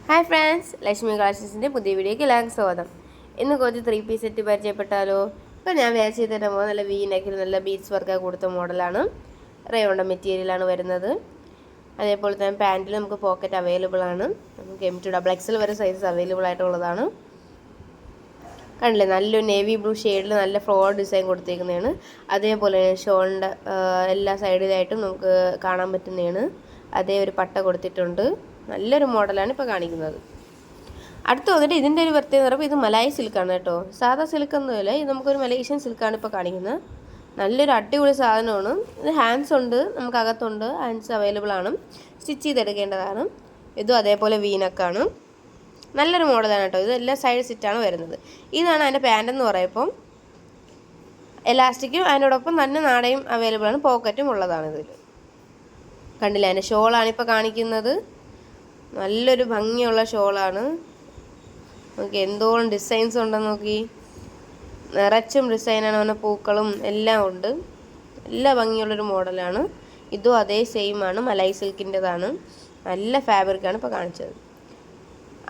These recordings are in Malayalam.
ഹായ് ഫ്രണ്ട്സ്, ലക്ഷ്മി കളക്ഷൻസിൻ്റെ പുതിയ വീഡിയോയ്ക്ക് എല്ലാവർക്കും സ്വാഗതം. ഇന്ന് കുറച്ച് 3 പീസ് സെറ്റ് പരിചയപ്പെട്ടാലോ? ഇപ്പോൾ ഞാൻ വേറെ ചെയ്തിട്ട് നല്ല വി നെക്കിൽ നല്ല ബീഡ്സ് വർക്കൊക്കെ കൊടുത്ത മോഡലാണ്. റയോണ്ട മെറ്റീരിയലാണ് വരുന്നത്. അതേപോലെ തന്നെ പാൻറ്റിൽ നമുക്ക് പോക്കറ്റ് അവൈലബിൾ ആണ്. നമുക്ക് M2XXL വരെ സൈസസ് അവൈലബിൾ ആയിട്ടുള്ളതാണ്. കണ്ടില്ലേ, നല്ലൊരു നേവി ബ്ലൂ ഷെയ്ഡിൽ നല്ല ഫ്ലോർ ഡിസൈൻ കൊടുത്തേക്കുന്നതാണ്. അതേപോലെ ഷോളിൻ്റെ എല്ലാ സൈഡിലായിട്ടും നമുക്ക് കാണാൻ പറ്റുന്നതാണ്. അതേ ഒരു പട്ട കൊടുത്തിട്ടുണ്ട്. നല്ലൊരു മോഡലാണ് ഇപ്പോൾ കാണിക്കുന്നത്. അടുത്ത് വന്നിട്ട് ഇതിൻ്റെ ഒരു പ്രത്യേകത പറയുമ്പോൾ ഇത് മലായി സിൽക്കാണ് കേട്ടോ. സാധാ സിൽക്കൊന്നുമില്ല, ഇത് നമുക്കൊരു മലേഷ്യൻ സിൽക്കാണ് ഇപ്പോൾ കാണിക്കുന്നത്. നല്ലൊരു അടിപൊളി സാധനമാണ്. ഇത് ഹാൻഡ്സ് ഉണ്ട്, നമുക്ക് അകത്തുണ്ട്. ഹാൻഡ്സ് അവൈലബിൾ ആണ്, സ്റ്റിച്ച് ചെയ്തെടുക്കേണ്ടതാണ്. ഇതും അതേപോലെ വീനക്കാണ്. നല്ലൊരു മോഡലാണ് കേട്ടോ. ഇത് എല്ലാ സൈഡ് സിറ്റാണ് വരുന്നത്. ഇതാണ് അതിൻ്റെ പാൻ്റ് എന്ന് പറയുമ്പം എലാസ്റ്റിക്കും അതിനോടൊപ്പം തന്നെ നാടയും അവൈലബിൾ ആണ്, പോക്കറ്റും ഉള്ളതാണ്. ഇതിൽ കണ്ടില്ല, അതിൻ്റെ ഷോളാണ് ഇപ്പോൾ കാണിക്കുന്നത്. നല്ലൊരു ഭംഗിയുള്ള ഷോളാണ്. നോക്കി എന്തോരം ഡിസൈൻസ് ഉണ്ടെന്ന് നോക്കി. നിറച്ചും ഡിസൈനാണ്, അവൻ്റെ പൂക്കളും എല്ലാം ഉണ്ട്. നല്ല ഭംഗിയുള്ളൊരു മോഡലാണ്. ഇതും അതേ സെയിം ആണ്, മലായി സിൽക്കിൻ്റെതാണ്. നല്ല ഫാബ്രിക്കാണ് ഇപ്പോൾ കാണിച്ചത്.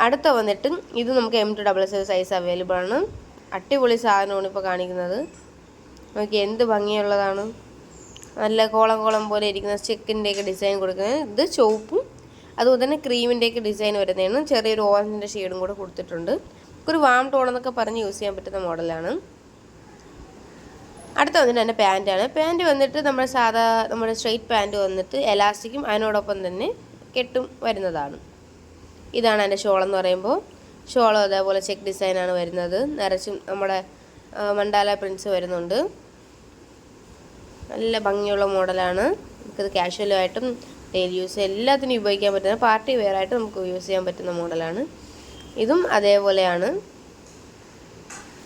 അടുത്ത വന്നിട്ട് ഇത് നമുക്ക് M2XXL സൈസ് അവൈലബിൾ ആണ്. അടിപൊളി സാധനമാണ് ഇപ്പോൾ കാണിക്കുന്നത്. നോക്കി എന്ത് ഭംഗിയുള്ളതാണ്. നല്ല കോളം കോളം പോലെ ഇരിക്കുന്ന ചെക്കിൻ്റെയൊക്കെ ഡിസൈൻ കൊടുക്കുന്നത്. ഇത് ചുവപ്പും അതുപോലെ തന്നെ ക്രീമിൻ്റെയൊക്കെ ഡിസൈൻ വരുന്നതാണ്. ചെറിയൊരു ഓറഞ്ചിൻ്റെ ഷെയ്ഡും കൂടെ കൊടുത്തിട്ടുണ്ട്. ഒരു വാം ടോൺ എന്നൊക്കെ പറഞ്ഞ് യൂസ് ചെയ്യാൻ പറ്റുന്ന മോഡലാണ്. അടുത്ത വന്നിട്ട് എൻ്റെ പാൻറ്റാണ്. പാൻറ്റ് വന്നിട്ട് നമ്മുടെ സ്ട്രെയിറ്റ് പാൻറ്റ് വന്നിട്ട് എലാസ്റ്റിക്കും അതിനോടൊപ്പം തന്നെ കെട്ടും വരുന്നതാണ്. ഇതാണ് എൻ്റെ ഷോളെന്ന് പറയുമ്പോൾ. ഷോളും അതേപോലെ ചെക്ക് ഡിസൈനാണ് വരുന്നത്. നിറച്ചും നമ്മുടെ മണ്ടാല പ്രിൻസ് വരുന്നുണ്ട്. നല്ല ഭംഗിയുള്ള മോഡലാണ്. നമുക്കിത് കാഷ്വലായിട്ടും ഡെയിലി യൂസ് എല്ലാത്തിനും ഉപയോഗിക്കാൻ പറ്റുന്ന, പാർട്ടി വെയർ ആയിട്ട് നമുക്ക് യൂസ് ചെയ്യാൻ പറ്റുന്ന മോഡലാണ്. ഇതും അതേപോലെയാണ്.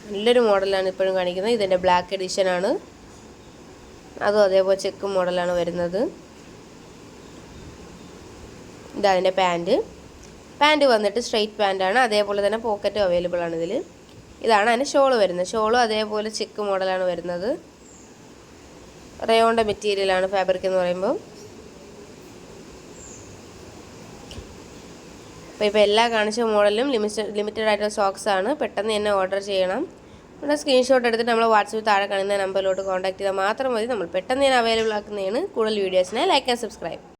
നല്ലൊരു മോഡലാണ് ഇപ്പോഴും കാണിക്കുന്നത്. ഇതിൻ്റെ ബ്ലാക്ക് എഡിഷനാണ്. അതും അതേപോലെ ചെക്ക് മോഡലാണ് വരുന്നത്. ഇതതിൻ്റെ പാൻറ്റ് വന്നിട്ട് സ്ട്രെയിറ്റ് പാൻറ്റാണ്. അതേപോലെ തന്നെ പോക്കറ്റും അവൈലബിൾ ആണ് ഇതിൽ. ഇതാണ് അതിൻ്റെ ഷോള് വരുന്നത്. ഷോളും അതേപോലെ ചെക്ക് മോഡലാണ് വരുന്നത്. റയോണ്ട മെറ്റീരിയലാണ് ഫാബ്രിക് എന്ന് പറയുമ്പോൾ. അപ്പോൾ എല്ലാ കാണിച്ച മോഡലും ലിമിറ്റഡ് ആയിട്ടുള്ള സ്റ്റോക്സ് ആണ്. പെട്ടെന്ന് തന്നെ ഓർഡർ ചെയ്യണം. നമ്മുടെ സ്ക്രീൻഷോട്ട് എടുത്തിട്ട് നമ്മൾ വാട്സപ്പിൽ താഴെ കാണുന്ന നമ്പറിലോട്ട് കോൺടാക്ട് ചെയ്താൽ മാത്രം മതി. നമ്മൾ പെട്ടെന്ന് തന്നെ അവൈലബിൾ ആക്കുന്നതാണ്. കൂടുതൽ വീഡിയോസിനായി ലൈക്ക് ആൻഡ് സബ്സ്ക്രൈബ്.